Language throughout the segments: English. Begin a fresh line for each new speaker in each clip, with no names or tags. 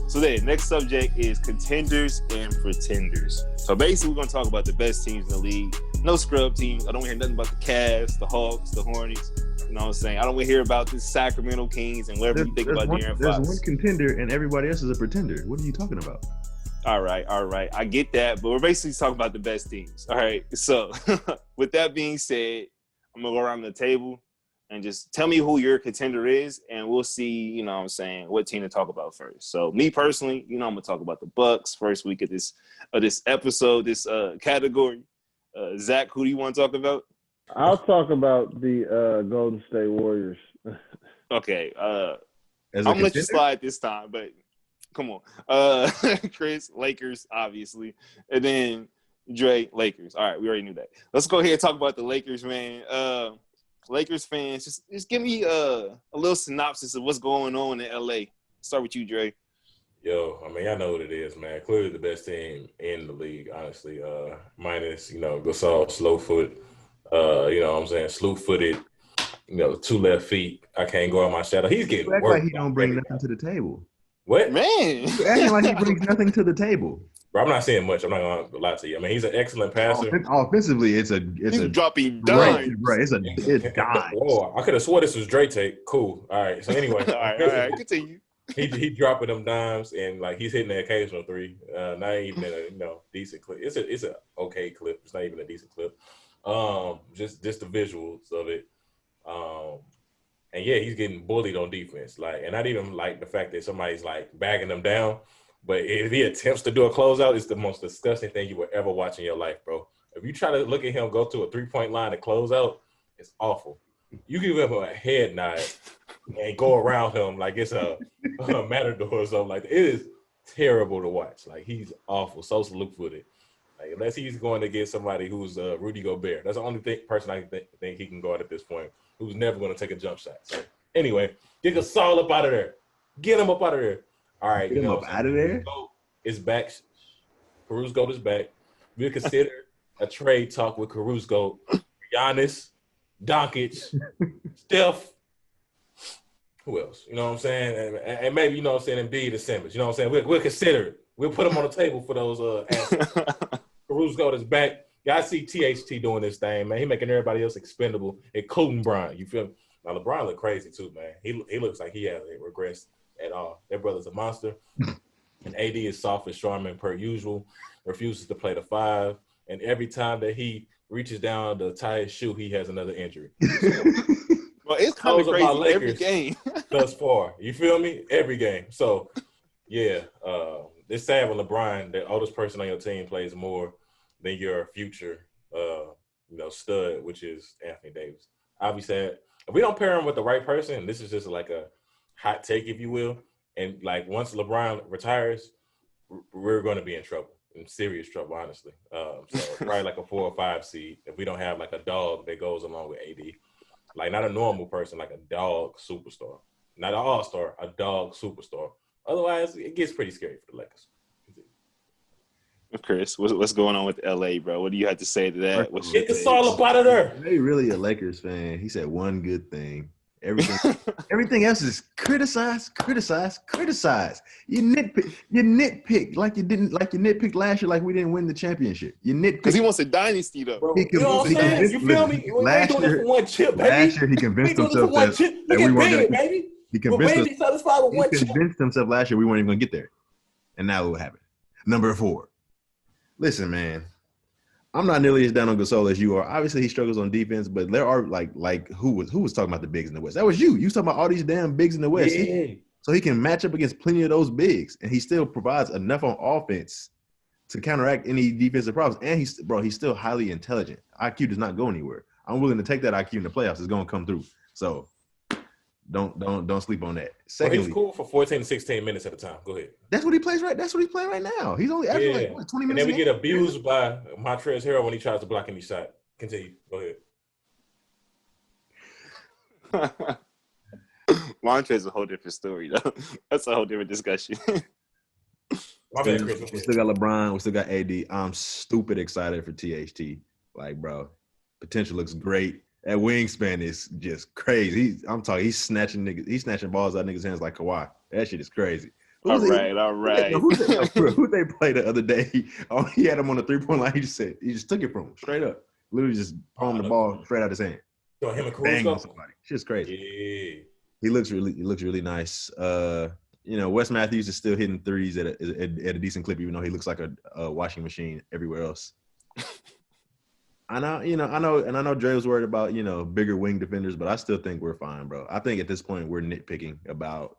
So the next subject is contenders and pretenders. So basically, we're going to talk about the best teams in the league. No scrub teams. I don't want to hear nothing about the Cavs, the Hawks, the Hornets. You know what I'm saying? I don't want to hear about the Sacramento Kings and whatever you think about De'Aaron Fox.
There's one contender and everybody else is a pretender. What are you talking about?
All right. I get that, but we're basically talking about the best teams. All right. So with that being said, I'm going to go around the table and just tell me who your contender is, and we'll see, you know what I'm saying, what team to talk about first. So me personally, you know, I'm going to talk about the Bucks first week of this episode, this category. Zach, who do you want to talk about?
I'll talk about the Golden State Warriors.
Okay. I'm going to let you slide this time, but come on. Chris, Lakers, obviously. And then Dre, Lakers. All right, we already knew that. Let's go ahead and talk about the Lakers, man. Lakers fans, just give me a little synopsis of what's going on in LA. Start with you, Dre.
Yo, I mean, I know what it is, man. Clearly the best team in the league, honestly. Minus, Gasol, slow foot, slew-footed, 2 left feet. I can't go on my shadow. He's getting
act
work.
Like he don't bring nothing to the table.
What?
Man.
You acting like he brings nothing to the table.
Bro, I'm not saying much. I'm not going to lie to you. I mean, he's an excellent passer.
Offensively, he's
dropping dimes.
Right, it's dimes.
Whoa, I could have swore this was Dre take. Cool. All right. So anyway.
all right. Continue.
He dropping them dimes and like he's hitting the occasional 3. Not even in a decent clip. It's a okay clip. It's not even a decent clip. Just the visuals of it. And yeah, he's getting bullied on defense. Like, and not even like the fact that somebody's like bagging him down. But if he attempts to do a closeout, it's the most disgusting thing you will ever watch in your life, bro. If you try to look at him go to a 3-point line to close out, it's awful. You give him a head nod and go around him like it's a matador or something like that. It is terrible to watch. Like, he's awful, so slew-footed. Like, unless he's going to get somebody who's Rudy Gobert. That's the only person I think he can guard at this point, who's never going to take a jump shot. So, anyway, get Gasol up out of there. Get him up out of there. All right.
Get him up out of there?
Is back. Caruso is back. We'll consider a trade talk with Caruso, Giannis, Doncic, Steph. Who else? You know what I'm saying? And maybe, Embiid and Simmons. You know what I'm saying? We'll consider it. We'll put them on the table for those assets. Caruso is back. Yeah, I see THT doing this thing, man. He making everybody else expendable, including Bron. You feel me? Now, LeBron look crazy too, man. He looks like he hasn't regressed at all. That brother's a monster. And AD is soft as Charmin per usual, refuses to play the 5. And every time that he reaches down to tie his shoe, he has another injury.
Well, it's kind of crazy every game.
Thus far. You feel me? Every game. So, yeah, it's sad when LeBron, the oldest person on your team, plays more than your future, stud, which is Anthony Davis. I'll be sad. If we don't pair him with the right person, this is just like a hot take, if you will. And, like, once LeBron retires, we're going to be in trouble, in serious trouble, honestly. So probably like a 4 or 5 seed if we don't have, like, a dog that goes along with AD. Like, not a normal person, like a dog superstar. Not an all-star, a dog superstar. Otherwise, it gets pretty scary for the Lakers.
Chris, what's going on with LA, bro? What do you have to say to that?
Get the all up out of there.
They really a Lakers fan. He said one good thing. Everything else is criticize. You nitpick like you nitpicked last year, like we didn't win the championship. You nitpick
because he wants a dynasty though.
Bro, you know what I'm saying? You feel me? We ain't doing this for one chip, baby.
Last year he convinced himself that we weren't going to.
Baby.
He convinced himself last year we weren't even going to get there, and now what happened? Number 4. Listen, man. I'm not nearly as down on Gasol as you are. Obviously, he struggles on defense, but there are like who was talking about the bigs in the West? That was you. You was talking about all these damn bigs in the West.
Yeah.
So he can match up against plenty of those bigs, and he still provides enough on offense to counteract any defensive problems. And he's still highly intelligent. IQ does not go anywhere. I'm willing to take that IQ in the playoffs. It's going to come through. So don't sleep on that. Secondly,
he's cool for 14 to 16 minutes at a time. Go ahead.
That's what he plays right. That's what he's playing right now. He's only after 20 minutes.
And then we get abused by Montrezl Harrell when he tries to block any shot. Continue. Go ahead.
Montrezl is a whole different story, though. That's a whole different discussion.
My bad, Chris.
We still got LeBron. We still got AD. I'm stupid excited for THT. Like, bro, potential looks great. That wingspan is just crazy. He's snatching niggas. He's snatching balls out of niggas' hands like Kawhi. That shit is crazy.
All right.
Who they play the other day? He had him on the 3-point line. He just took it from him straight up. Literally just palmed the ball straight out his hand.
So him and
Bang on
Caruso.
somebody. Shit's crazy.
Yeah.
He looks really nice. Wes Matthews is still hitting threes at a decent clip, even though he looks like a washing machine everywhere else. I know Dre was worried about, bigger wing defenders, but I still think we're fine, bro. I think at this point we're nitpicking about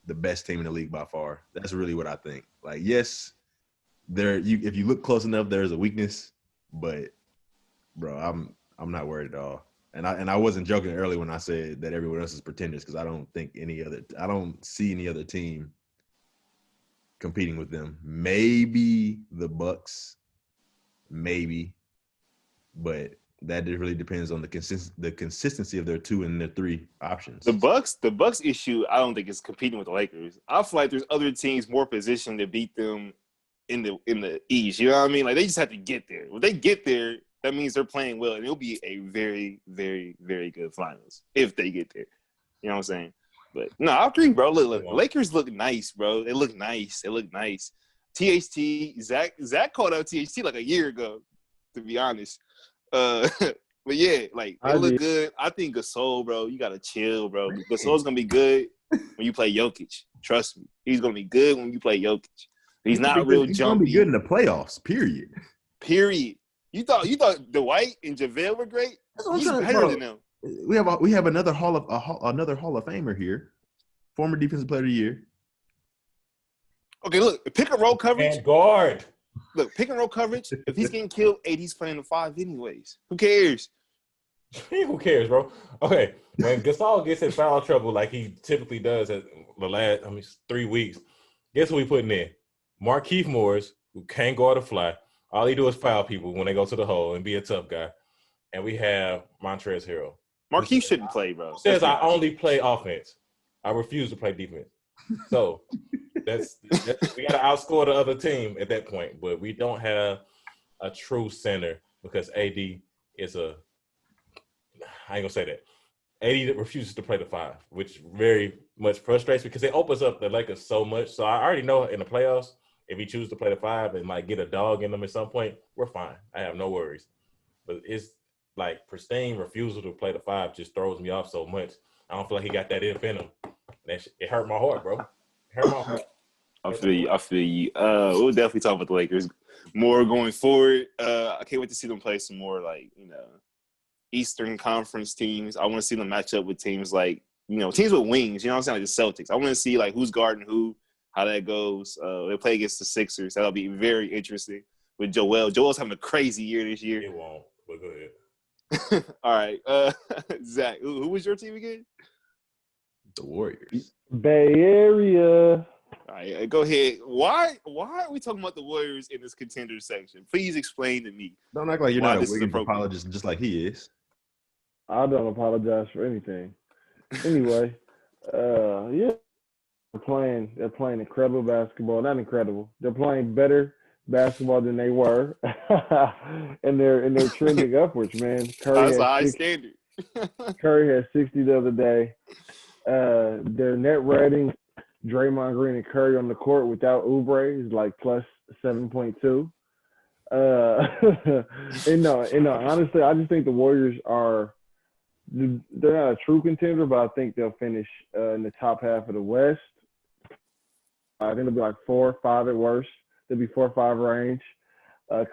the best team in the league by far. That's really what I think. Like, yes, if you look close enough, there's a weakness, but bro, I'm not worried at all. And I wasn't joking earlier when I said that everyone else is pretenders, because I don't see any other team competing with them. Maybe the Bucks, maybe. But that really depends on the consistency of their 2 and their 3 options.
The Bucks issue, I don't think is competing with the Lakers. I feel like there's other teams more positioned to beat them in the East. You know what I mean? Like, they just have to get there. When they get there, that means they're playing well, and it'll be a very, very, very good finals if they get there. You know what I'm saying? But no, I agree, bro. Look, Lakers look nice, bro. They look nice. THT, Zach called out THT like a year ago, to be honest. But yeah, like, they look good. I think Gasol, bro, you gotta chill, bro. Gasol's gonna be good when you play Jokic. Trust me, he's gonna be good when you play Jokic. He's not real jumpy.
He's gonna be good in the playoffs. Period.
You thought Dwight and JaVale were great? He's better than them.
We have another Hall of Famer here, former defensive player of the year.
Okay, look, pick and roll coverage.
And guard.
Look, pick and roll coverage. If he's getting killed, AD's playing the 5 anyways. Who cares?
Who cares, bro? Okay, when Gasol gets in foul trouble like he typically does at the last 3 weeks, guess who we putting in? Markieff Morris, who can't guard a fly. All he do is foul people when they go to the hole and be a tough guy. And we have Montrezl Harrell.
Markieff shouldn't play, bro.
Says I only play offense. I refuse to play defense. So that's we got to outscore the other team at that point. But we don't have a true center because AD is I ain't gonna say that. AD refuses to play the 5, which very much frustrates me because it opens up the Lakers so much. So I already know in the playoffs, if he chooses to play the 5 and like get a dog in them at some point, we're fine. I have no worries. But it's like pristine refusal to play the 5 just throws me off so much. I don't feel like he got that in him. It hurt my heart, bro. It hurt my heart.
I feel you. We'll definitely talk about the Lakers more going forward. I can't wait to see them play some more, like, Eastern Conference teams. I want to see them match up with teams like, teams with wings. You know what I'm saying? Like the Celtics. I want to see like who's guarding who, how that goes. They play against the Sixers. That'll be very interesting with Joel. Joel's having a crazy year this year.
It won't, but go ahead.
All right. Zach, who was your team again?
The Warriors.
Bay Area.
All right, go ahead. Why are we talking about the Warriors in this contender section? Please explain to me.
Don't act like you're not a Wiggins apologist just like he is.
I don't apologize for anything. Anyway, yeah. They're playing incredible basketball. Not incredible. They're playing better basketball than they were. and they're trending upwards, man.
That's a high standard.
Curry had 60 the other day. Their net rating, Draymond Green and Curry on the court without Oubre is like plus 7.2. Honestly, I just think the Warriors they're not a true contender, but I think they'll finish in the top half of the West. I think they'll be like 4 or 5 at worst. They'll be 4 or 5 range.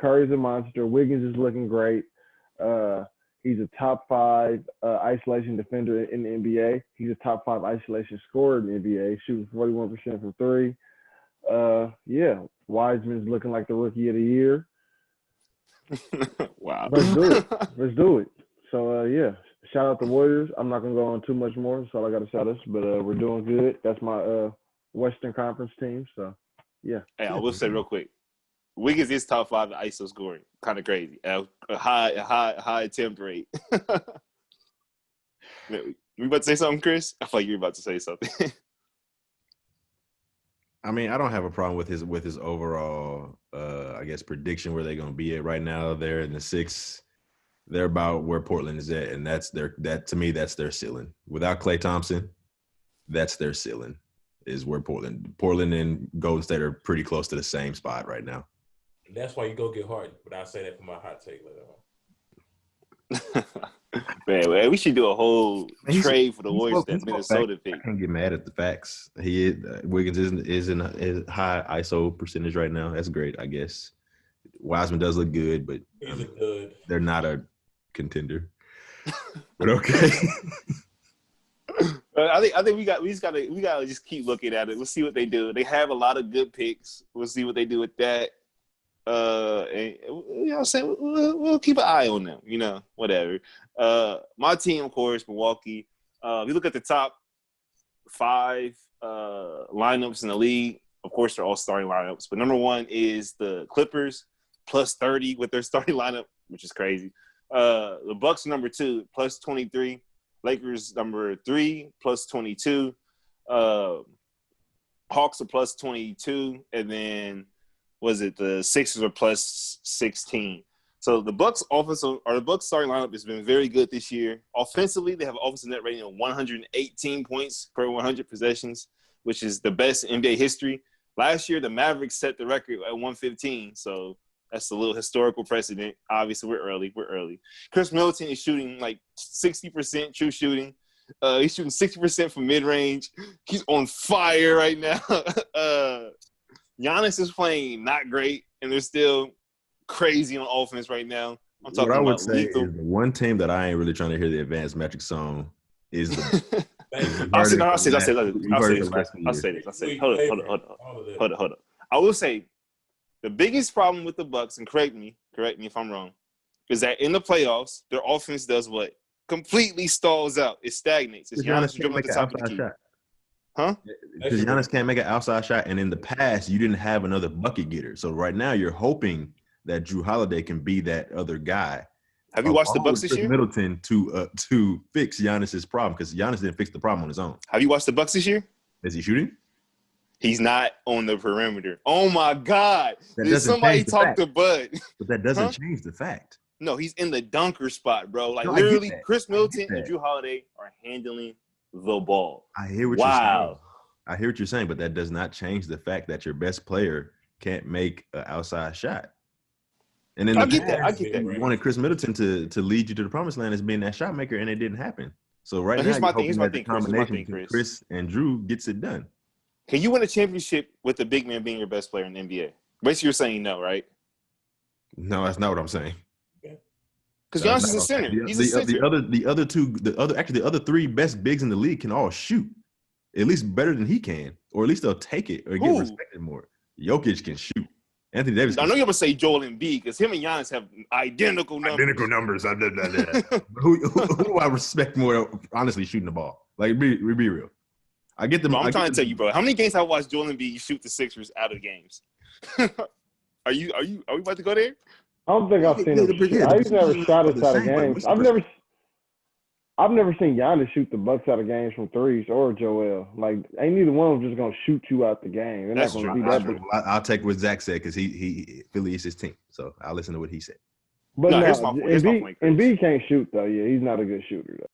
Curry's a monster. Wiggins is looking great. He's a top 5 isolation defender in the NBA. He's a top 5 isolation scorer in the NBA, shooting 41% from 3. Wiseman's looking like the rookie of the year.
Wow.
Let's do it. So, shout out the Warriors. I'm not going to go on too much more. That's all I got to shout us. But we're doing good. That's my Western Conference team. So, yeah.
Hey, I will say real quick. Wiggins is top 5 in ISO scoring. Kind of crazy. A high attempt rate. You about to say something, Chris? I feel like you're about to say something.
I mean, I don't have a problem with his overall, prediction where they're going to be at right now. They're in the 6th They're about where Portland is at, and that's their ceiling. Without Klay Thompson, that's their ceiling. Is where Portland and Golden State are pretty close to the same spot right now.
That's why you go get Harden. But I'll say that for my hot take later on.
Man, we should do a whole trade for the Warriors that Minnesota pick.
I can't get mad at the facts. Wiggins is in a high ISO percentage right now. That's great, I guess. Wiseman does look good, but they're not a contender. But okay.
I think we gotta just keep looking at it. We'll see what they do. They have a lot of good picks. We'll see what they do with that. And you know what I'm saying? We'll keep an eye on them, you know, whatever. My team, of course, Milwaukee. If you look at the top 5 lineups in the league, of course, they're all starting lineups. But number 1 is the Clippers, plus 30 with their starting lineup, which is crazy. The Bucks are number 2, plus 23. Lakers number 3, plus 22. Hawks are plus 22. And then the Sixers are plus 16. So the Bucks starting lineup has been very good this year. Offensively, they have an offensive net rating of 118 points per 100 possessions, which is the best in NBA history. Last year, the Mavericks set the record at 115. So that's a little historical precedent. Obviously, we're early. Chris Middleton is shooting like 60% true shooting. He's shooting 60% from mid-range. He's on fire right now. Giannis is playing not great, and they're still crazy on offense right now. I'm talking
what I would
about
say
lethal.
is the one team that I ain't really trying to hear the advanced metric song is the.
I'll say this. Hold on. I will say the biggest problem with the Bucks, and correct me if I'm wrong, is that in the playoffs, their offense does what? Completely stalls out. It stagnates. It's Giannis dribbling at the top of the key. Huh?
Because Giannis can't make an outside shot, and in the past, you didn't have another bucket getter. So right now, you're hoping that Drew Holiday can be that other guy.
Have you watched the Bucks this year?
Middleton to fix Giannis's problem, because Giannis didn't fix the problem on his own.
Have you watched the Bucks this year?
Is he shooting?
He's not on the perimeter. Oh my God! Did somebody talk to Bud?
But that doesn't change the fact.
No, he's in the dunker spot, bro. Like literally, Chris Middleton and Drew Holiday are handling the ball.
I hear what you're saying. I hear what you're saying, but that does not change the fact that your best player can't make an outside shot. And then I get that. You wanted Chris Middleton to lead you to the promised land as being that shot maker, and it didn't happen. So here's my thing, Chris and Drew gets it done.
Can you win a championship with the big man being your best player in the NBA? Basically, you're saying no, right?
No, that's not what I'm saying.
Because Giannis is a center. He's a center.
The other 3 best bigs in the league can all shoot, at least better than he can, or at least they'll take it or get respected more. Jokic can shoot. Anthony Davis.
I know you're gonna say Joel Embiid because him and Giannis have identical numbers.
Who do I respect more? Honestly, shooting the ball. Like be real. I get them.
Bro, I'm trying to tell you, bro. How many games have I watched Joel Embiid shoot the Sixers out of games? Are we about to go there?
I don't think I've seen him. I used to never shot us out of games. I've never seen Giannis shoot the Bucks out of games from threes or Joel. Like, ain't neither one of them just gonna shoot you out the game. They're
That's
not
true.
gonna be that.
I'll take what Zach said because Philly is his team, so I'll listen to what he said.
But Embiid can't shoot though. Yeah, he's not a good shooter though.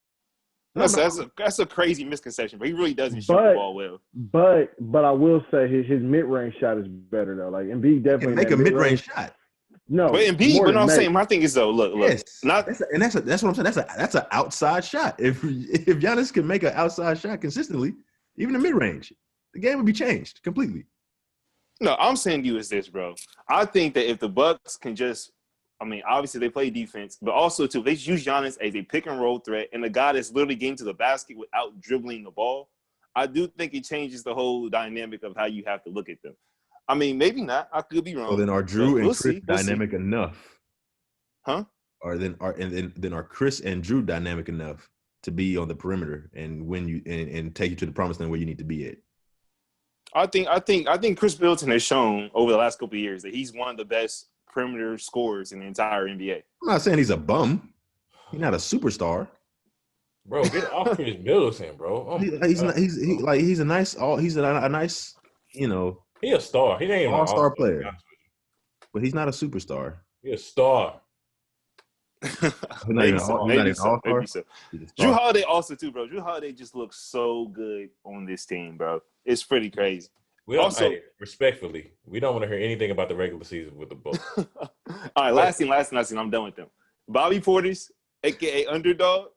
That's a crazy misconception, but he really doesn't shoot the ball well.
But I will say his mid-range shot is better though. Like Embiid definitely
make a mid-range shot.
No,
but Embiid. But I'm saying my thing is though. Look,
yes, that's what I'm saying. That's an outside shot. If Giannis can make an outside shot consistently, even the mid-range, the game would be changed completely.
No, I'm saying to you is this, bro. I think that if the Bucks can just, obviously they play defense, but also too, they use Giannis as a pick and roll threat and a guy that's literally getting to the basket without dribbling the ball. I do think it changes the whole dynamic of how you have to look at them. Maybe not. I could be wrong.
Well, then are Drew and Chris dynamic enough?
Huh?
Or then are Chris and Drew dynamic enough to be on the perimeter and win you and take you to the promised land where you need to be at?
I think Chris Middleton has shown over the last couple of years that he's one of the best perimeter scorers in the entire NBA.
I'm not saying he's a bum. He's not a superstar.
Bro, get off Chris Middleton, bro.
He's a nice,
He a star. He ain't
all-star player. But he's not a superstar.
He a star.
Maybe so. Maybe so.
All-star.
Maybe so. Drew Holiday also too, bro. Drew Holiday just looks so good on this team, bro. It's pretty crazy.
We don't, respectfully, we don't want to hear anything about the regular season with the Bucks.
All right, last thing. I'm done with them. Bobby Portis, aka Underdog.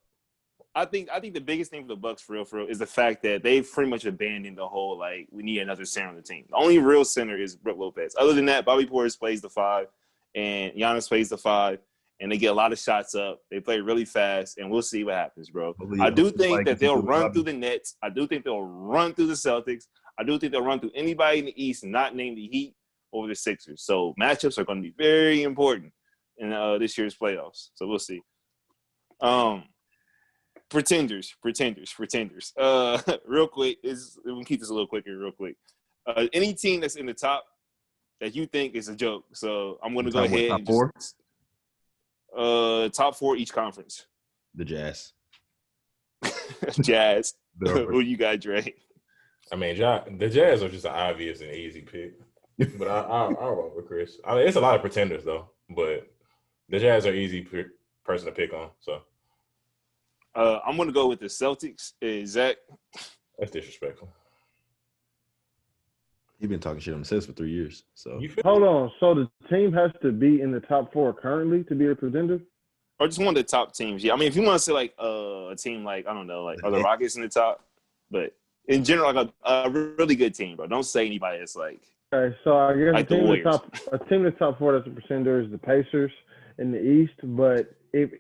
I think the biggest thing for the Bucks, for real, is the fact that they've pretty much abandoned the whole like we need another center on the team. The only real center is Brook Lopez. Other than that, Bobby Portis plays the 5, and Giannis plays the 5, and they get a lot of shots up. They play really fast, and we'll see what happens, bro. I do think that they'll run through the Nets. I do think they'll run through the Celtics. I do think they'll run through anybody in the East, not named the Heat over the Sixers. So matchups are going to be very important in this year's playoffs. So we'll see. Pretenders. Real quick, we'll keep this a little quicker. Real quick, any team that's in the top that you think is a joke. So I'm going to go ahead.
Top 4.
Top 4 each conference.
The Jazz.
Jazz. Who you got, Dre?
I mean, the Jazz are just an obvious and easy pick, but I'll roll with Chris. I mean, it's a lot of pretenders though, but the Jazz are easy person to pick on. So
I'm going to go with the Celtics. Zach?
That's disrespectful.
He's been talking shit on the Celtics for 3 years. So
hold on. So the team has to be in the top 4 currently to be a pretender?
Or just one of the top teams. Yeah, I mean, if you want to say like a team like, I don't know, like are the Rockets in the top? But in general, like a really good team, bro. Don't say anybody that's like.
Okay, so I guess
like
a team in the top 4 that's a pretender is the Pacers in the East. But if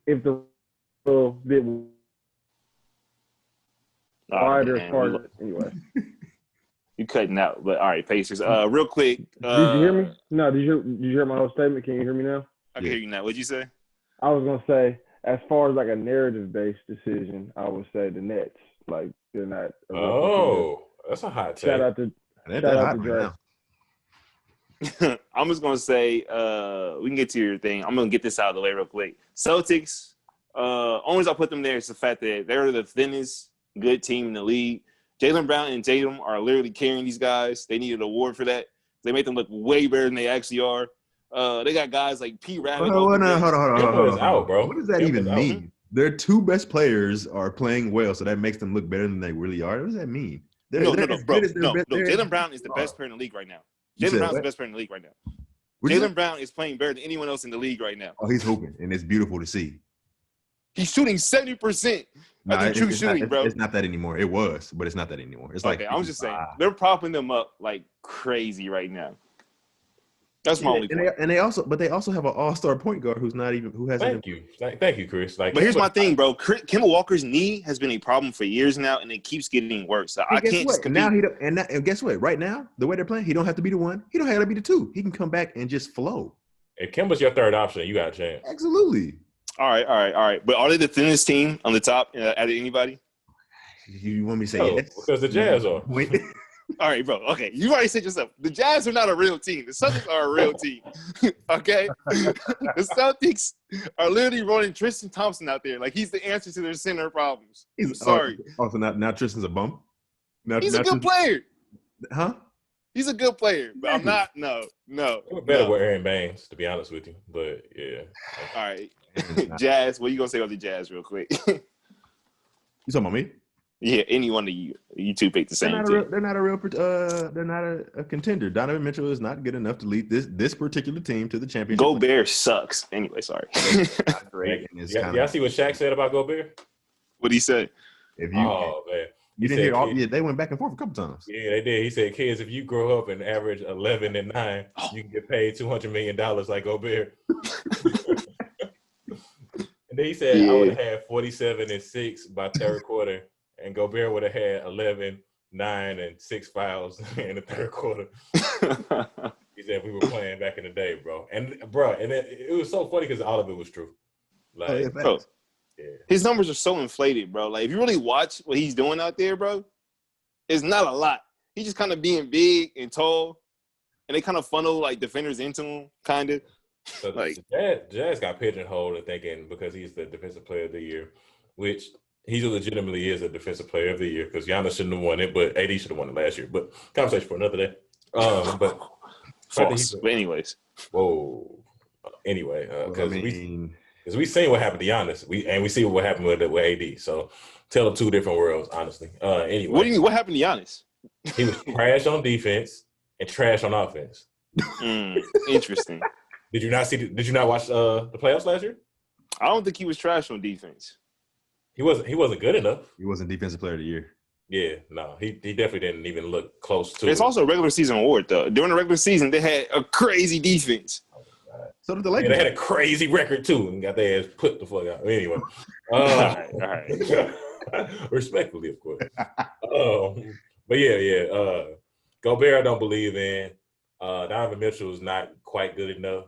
the bit wider as far as anyway.
You cutting out, but all right, Pacers. Real quick.
Did you hear me? No, did you hear my whole statement? Can you hear me now?
I can hear you now. What'd you say?
I was gonna say, as far as like a narrative-based decision, I would say the Nets. Like they're not.
Oh, that's a hot take.
Shout out to Dre.
I'm just gonna say, we can get to your thing. I'm gonna get this out of the way real quick. Celtics. Only reason I put them there is the fact that they're the thinnest good team in the league. Jaylen Brown and Tatum are literally carrying these guys. They need an award for that. They make them look way better than they actually are. They got guys like P. Rabbit.
Hold on.
Out, bro.
What does that even mean? Their 2 best players are playing well, so that makes them look better than they really are. What does that mean?
No, bro. Jaylen Brown is the best player in the league right now. Jaylen Brown's the best player in the league right now. Jaylen Brown is playing better than anyone else in the league right now.
Oh, he's hooping, and it's beautiful to see.
He's shooting 70%. True shooting, bro.
It's not that anymore. It was, but it's not that anymore. It's
okay, I was just saying they're propping them up like crazy right now. That's my only point.
And they also have an all-star point guard who hasn't.
Thank you, Chris.
But here's my thing, bro. Kemba Walker's knee has been a problem for years now, and it keeps getting worse. So I can't just compete.
And guess what? Right now, the way they're playing, he don't have to be the 1. He don't have to be the 2. He can come back and just flow.
If Kemba's your third option, you got a chance.
Absolutely.
All right. But are they the thinnest team on the top out of anybody?
You want me to say yes?
Because the Jazz are.
All right, bro. Okay, you already said yourself. The Jazz are not a real team. The Celtics are a real team. Okay? The Celtics are literally running Tristan Thompson out there. Like, he's the answer to their center problems. I'm sorry.
Also, now Tristan's a bump?
He's a good player.
Huh?
He's a good player. But I'm not. No.
We're better with Aaron Baines, to be honest with you. But, yeah.
All right. Jazz, what are you going to say about the Jazz real quick?
You talking about me?
Yeah, any one of you two pick the same team.
They're not a contender. Donovan Mitchell is not good enough to lead this particular team to the championship.
Gobert sucks. Anyway, sorry.
Not great.
Y'all see what Shaq said about Gobert?
What'd he say?
Man.
You didn't hear they went back and forth a couple times.
Yeah, they did. He said, kids, if you grow up and average 11 and 9, you can get paid $200 million like Gobert. And then he said, I would have had 47 and 6 by third quarter. And Gobert would have had 11, 9, and 6 fouls in the third quarter. He said we were playing back in the day, bro. And it was so funny because all of it was true. Like,
his numbers are so inflated, bro. Like, if you really watch what he's doing out there, bro, it's not a lot. He's just kind of being big and tall, and they kind of funnel like defenders into him, kind of.
So like Jazz got pigeonholed and thinking because he's the defensive player of the year, which he legitimately is a defensive player of the year because Giannis shouldn't have won it, but AD should have won it last year. But conversation for another day. But
false. But anyways.
Whoa. Anyway, because Because we seen what happened to Giannis. We see what happened with AD. So tell them two different worlds, honestly. Anyway.
What do you mean? What happened to Giannis?
He was trash on defense and trash on offense.
Interesting.
Did you not watch the playoffs last year?
I don't think he was trash on defense.
He wasn't good enough.
He wasn't defensive player of the year.
Yeah, no, he definitely didn't even look close to
It's also a regular season award, though. During the regular season, they had a crazy defense.
So did the Lakers.
They had a crazy record, too, and got their ass put the fuck out. Anyway.
All right.
Respectfully, of course. But yeah. Gobert I don't believe in. Donovan Mitchell is not quite good enough.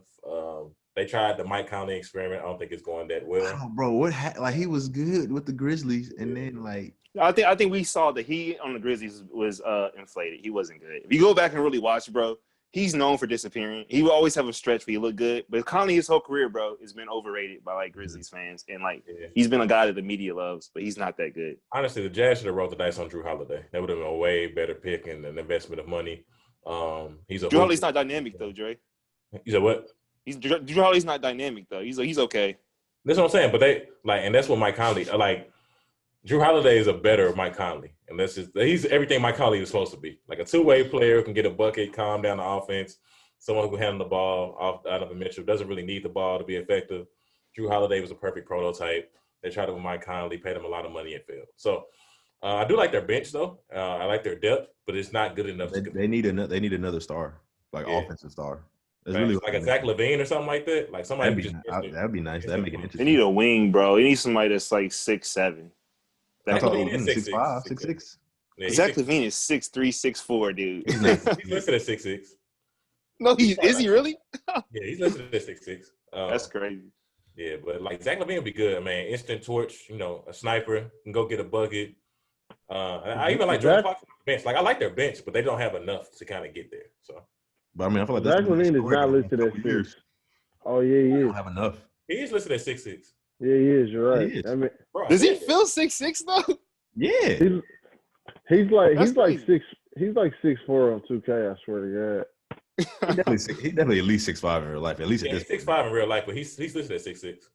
They tried the Mike Conley experiment. I don't think it's going that well.
Oh, bro, he was good with the Grizzlies, and then
I think we saw that he on the Grizzlies was inflated. He wasn't good. If you go back and really watch, bro, he's known for disappearing. He will always have a stretch where he look good, but Conley his whole career, bro, has been overrated by Grizzlies fans, and he's been a guy that the media loves, but he's not that good.
Honestly, the Jazz should have rolled the dice on Drew Holiday. That would have been a way better pick and an investment of money. Drew
Holiday's not dynamic though, Dre.
You said what?
Drew Holiday's not dynamic though. He's okay.
That's what I'm saying. But they and that's what Mike Conley Drew Holiday is a better Mike Conley, and he's everything Mike Conley is supposed to be. Like a two-way player who can get a bucket, calm down the offense, someone who can handle the ball off Donovan Mitchell, doesn't really need the ball to be effective. Drew Holiday was a perfect prototype. They tried it with Mike Conley, paid him a lot of money and failed. So I do like their bench though. I like their depth, but it's not good enough.
They need another star, offensive star.
It's really like a Zach LaVine or something like that. Like somebody
that'd be nice. That'd make it interesting.
They need a wing, bro. They need somebody that's 6'7".
That's all. 6'5", 6'6".
Yeah, Zach LaVine is 6'3", 6'4", dude.
He's listed at 6'6".
No, is he really?
Yeah, he's listed at 6'6".
That's crazy.
Yeah, but Zach LaVine would be good, man. Instant torch, a sniper, can go get a bucket. I even like Jordan Clarkson on the bench. I like their bench, but they don't have enough to kind of get there. So,
but I mean, I feel like
Zach LaVine is not listed at 6. Oh yeah, he is.
Don't have enough.
He is listed at 6'6".
Yeah, he is. You're right.
He is.
I mean,
bro, does he feel 6'6" though?
Yeah.
He's like 6'4" on 2K. I swear to God.
He definitely at least 6'5" in real life. At least
he's 6'5" in real life, but he's listed at 6'6".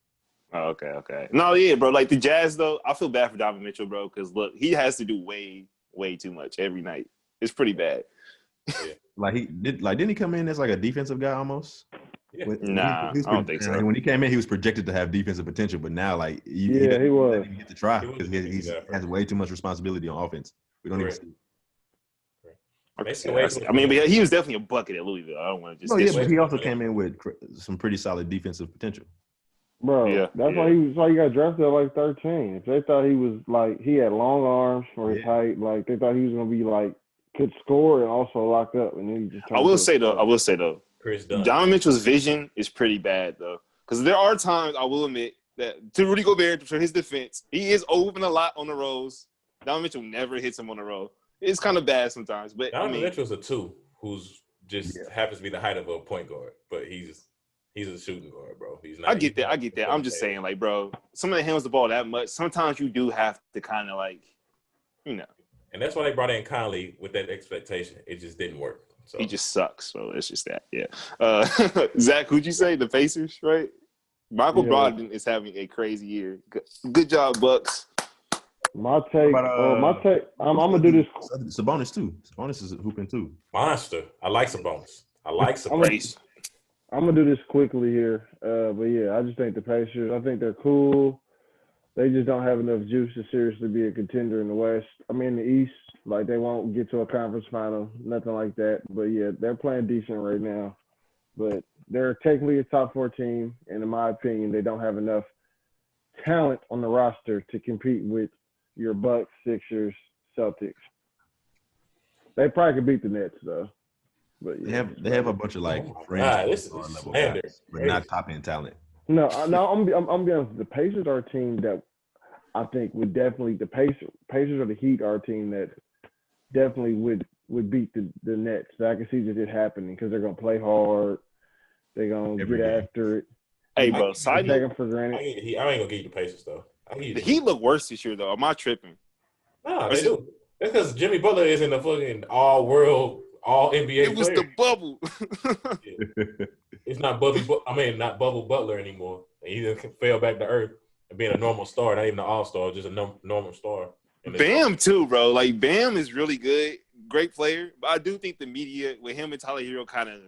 Oh, okay. No, yeah, bro. The Jazz though, I feel bad for Donovan Mitchell, bro, because look, he has to do way too much every night. It's pretty bad.
Yeah.
Didn't he come in as a defensive guy almost?
Yeah. I don't think so.
When he came in, he was projected to have defensive potential, but now he
was.
Didn't get to try because he has way too much responsibility on offense. We don't even see.
I mean, but he was definitely a bucket at Louisville. I don't want to just.
No, yeah, but he also came in with some pretty solid defensive potential.
Bro,
yeah,
that's why he got drafted at 13. If they thought he was he had long arms for his height, they thought he was gonna be could score and also lock up, and then he just.
I will say though, Donovan Mitchell's vision is pretty bad though, because there are times I will admit that to Rudy Gobert, for his defense, he is open a lot on the rolls. Donovan Mitchell never hits him on the roll. It's kind of bad sometimes, but
Donovan Mitchell's a 2 who's just happens to be the height of a point guard, but he's a shooting guard, bro. He's not.
I get that. I'm just saying, bro, somebody that handles the ball that much, sometimes you do have to kind of
And that's why they brought in Conley with that expectation. It just didn't work. So.
He just sucks. So it's just that. Yeah. Zach, who'd you say? The Pacers, right? Michael Brogdon is having a crazy year. Good job, Bucks.
My take. I'm gonna do this.
Sabonis too. Sabonis is hooping too.
Monster. I like Sabonis.
I'm gonna do this quickly here, but yeah, I just think the Pacers. I think they're cool. They just don't have enough juice to seriously be a contender in the West. I mean, in the East, they won't get to a conference final, nothing like that. But yeah, they're playing decent right now. But they're technically a top 4 team, and in my opinion, they don't have enough talent on the roster to compete with your Bucks, Sixers, Celtics. They probably could beat the Nets though. But yeah,
they have a bunch of
this is
level guys, but not top end talent.
No, I'm be honest. The Pacers are a team that I think would definitely the Pacers or the Heat are a team that definitely would beat the Nets. So I can see just it happening because they're gonna play hard. They're gonna get after it.
Hey, bro, side
take them for granted.
I ain't gonna give you the Pacers though.
The Heat look worse this year though. Am I tripping?
No, they do. That's because Jimmy Butler isn't a fucking all-world, all-NBA
It was
player.
the bubble.
It's not Bubble Butler anymore. and he just fell back to earth and being a normal star, not even an all-star, just a normal star.
Bam too, bro. Like Bam is really good, great player. But I do think the media with him and Tyler Hero kind of,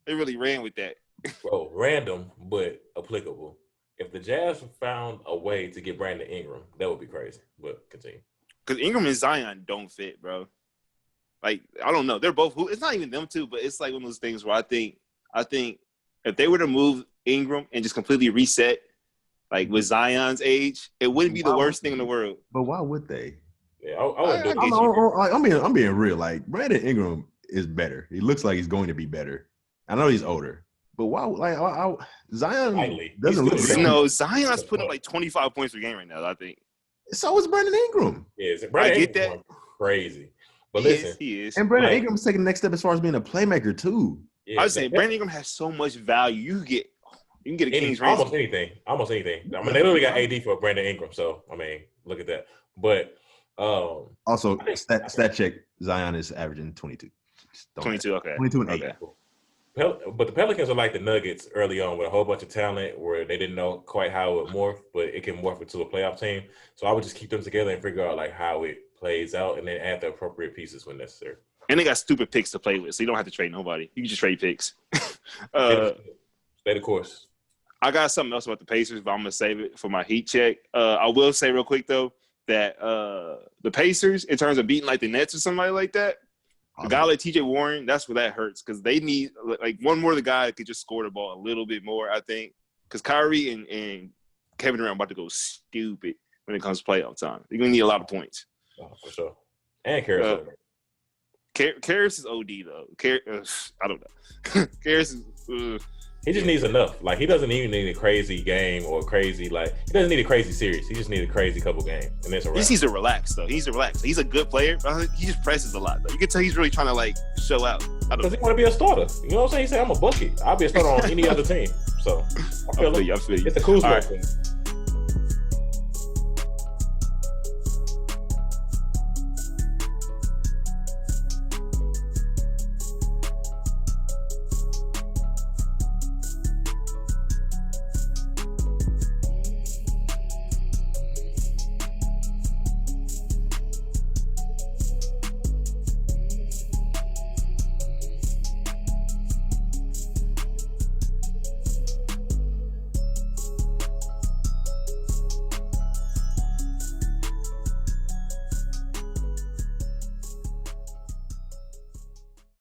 they really ran with that.
Bro, random but applicable. If the Jazz found a way to get Brandon Ingram, that would be crazy. But continue.
Because Ingram and Zion don't fit, bro. Like, I don't know. They're both – it's not even them two, but it's like one of those things where I think if they were to move Ingram and just completely reset, like with Zion's age, it wouldn't be the worst thing in the world.
But why would they?
Yeah, I wouldn't do it.
I'm being real. Like, Brandon Ingram is better. He looks like he's going to be better. I know he's older. But why? Like, Zion doesn't look good.
No, Zion's putting up like 25 points per game right now, I think.
So is Brandon Ingram.
Yeah, Brandon
I get that.
Crazy. But listen,
he is.
And Brandon Ingram's taking the next step as far as being a playmaker too.
Yeah, I was saying Brandon Ingram has so much value. You can get a King's ransom.
Almost anything. I mean, they literally got AD for Brandon Ingram. So I mean, look at that. But
also stat check, Zion is averaging 22.
22, okay.
22 and 8.
Okay.
But the Pelicans are like the Nuggets early on with a whole bunch of talent where they didn't know quite how it would morph, but it can morph into a playoff team. So I would just keep them together and figure out like how it plays out and then add the appropriate pieces when necessary.
And they got stupid picks to play with, so you don't have to trade nobody. You can just trade picks.
Stay the course.
I got something else about the Pacers, but I'm going to save it for my heat check. I will say real quick, though, that the Pacers, in terms of beating like the Nets or somebody like that, a guy like TJ Warren, that's where that hurts because they need like one more the guy that could just score the ball a little bit more, I think. Because Kyrie and Kevin Durant are about to go stupid when it comes to playoff time. They're going to need a lot of points.
Oh, for sure. And Karras.
Karras is OD, though. I don't know. Karras is
he just needs enough. Like, he doesn't even need a crazy game or crazy, like, he doesn't need a crazy series. He just needs a crazy couple games. And it's a wrap.
He just needs to relax, though. He needs to relax. He's a good player, but he just presses a lot, though. You can tell he's really trying to, like, show out.
Because he want to be a starter. You know what I'm saying? He said, I'm a bucket. I'll be a starter on any other team. So, I feel you.
I feel you.
It's a cool
All right.
thing.